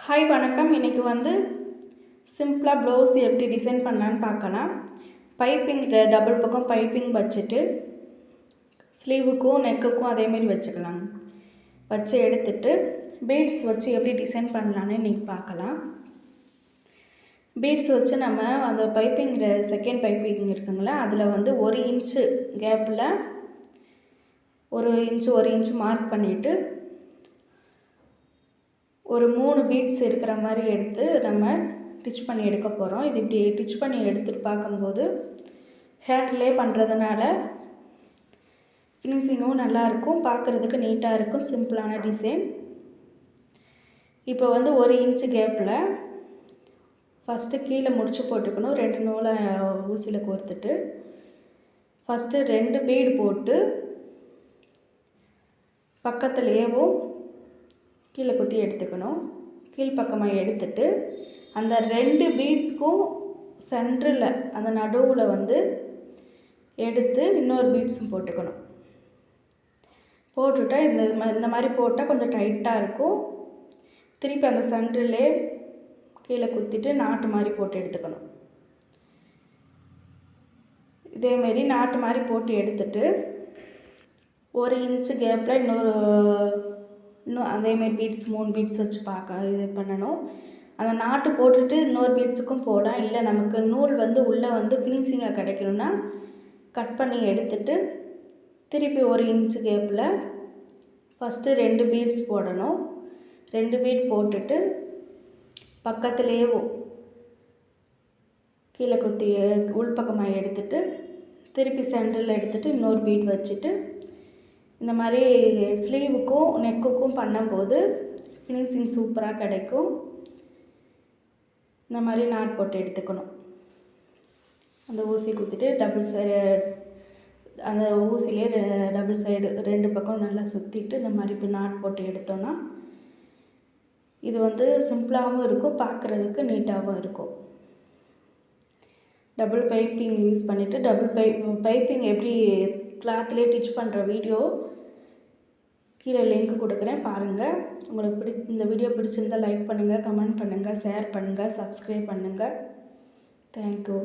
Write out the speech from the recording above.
Hi வணக்கம். இன்றைக்கி சிம்பிளாக ப்ளவுஸ் எப்படி டிசைன் பண்ணலான்னு பார்க்கலாம். பைப்பிங் டபுள் பக்கம் பைப்பிங் வச்சுட்டு ஸ்லீவுக்கும் நெக்குக்கும் அதேமாரி வச்சுக்கலாம். வச்சு எடுத்துட்டு பீட்ஸ் வச்சு எப்படி டிசைன் பண்ணலான்னு இன்றைக்கி பார்க்கலாம். பீட்ஸ் வச்சு நம்ம அந்த பைப்பிங் செகண்ட் பைப்பிங் இருக்குங்களா, அதில் 1 இன்ச்சு கேப்பில் 1 இன்ச்சு மார்க் பண்ணிவிட்டு ஒரு 3 பீட்ஸ் இருக்கிற மாதிரி எடுத்து நம்ம டிச் பண்ணி எடுக்க போகிறோம். இது இப்படி டிச் பண்ணி எடுத்துகிட்டு பார்க்கும்போது ஹேண்டிலே பண்ணுறதுனால ஃபினிஷிங்கும் நல்லாயிருக்கும், பார்க்குறதுக்கு நீட்டாக இருக்கும். சிம்பிளான டிசைன். இப்போ 1 இன்ச்சு கேப்பில் ஃபஸ்ட்டு கீழே முடிச்சு போட்டுக்கணும். 2 நூலை ஊசியில் கோர்த்துட்டு ஃபஸ்ட்டு 2 பீடு போட்டு பக்கத்துலேயேவும் கீழே குத்தி எடுத்துக்கணும். கீழ்ப்பக்கமாக எடுத்துட்டு அந்த 2 பீட்ஸ்க்கும் சென்டரில் அந்த நடுவில் எடுத்து இன்னொரு பீட்ஸும் போட்டுக்கணும். போட்டுட்டா இந்த மாதிரி போட்டால் கொஞ்சம் டைட்டாக இருக்கும். திருப்பி அந்த சென்டர்லே கீழே குத்திட்டு நாட்டு மாதிரி போட்டு எடுத்துக்கணும். இதேமாரி நாட்டு மாதிரி போட்டு எடுத்துட்டு 1 இன்ச்சு கேப்பில் இன்னும் அதேமாரி பீட்ஸ் 3 பீட்ஸ் வச்சு இது பண்ணணும். அந்த நாட்டு போட்டுட்டு இன்னொரு பீட்ஸுக்கும் போடலாம். இல்லை நமக்கு நூல் உள்ளே ஃபினிஷிங்காக கிடைக்கணும்னா கட் பண்ணி எடுத்துட்டு திருப்பி 1 இன்ச்சு கேப்பில் ஃபஸ்ட்டு 2 பீட்ஸ் போடணும். 2 பீட் போட்டுட்டு பக்கத்துலேயே கீழே குத்தி உள்பக்கமாக எடுத்துட்டு திருப்பி சென்டரில் எடுத்துகிட்டு இன்னொரு பீட் வச்சுட்டு இந்த மாதிரி ஸ்லீவுக்கும் நெக்குக்கும் பண்ணும்போது ஃபினிஷிங் சூப்பராக கிடைக்கும். இந்த மாதிரி நாட் போட்டு எடுத்துக்கணும். அந்த ஊசி குத்திட்டு டபுள் சைடு அந்த ஊசிலே டபுள் சைடு 2 பக்கம் நல்லா சுற்றிட்டு இந்த மாதிரி இப்போ நாட் போட்டு எடுத்தோன்னா இது சிம்பிளாகவும் இருக்கும், பார்க்குறதுக்கு நீட்டாகவும் இருக்கும். டபுள் பைப்பிங் யூஸ் பண்ணிவிட்டு பைப்பிங் எப்படி கிளாத்லேயே டிச் பண்ணுற வீடியோ கீழே லிங்க் கொடுக்குறேன், பாருங்கள். உங்களுக்கு இந்த வீடியோ பிடிச்சிருந்தால் லைக் பண்ணுங்கள், கமெண்ட் பண்ணுங்கள், ஷேர் பண்ணுங்கள், சப்ஸ்கிரைப் பண்ணுங்கள். தேங்க்யூ.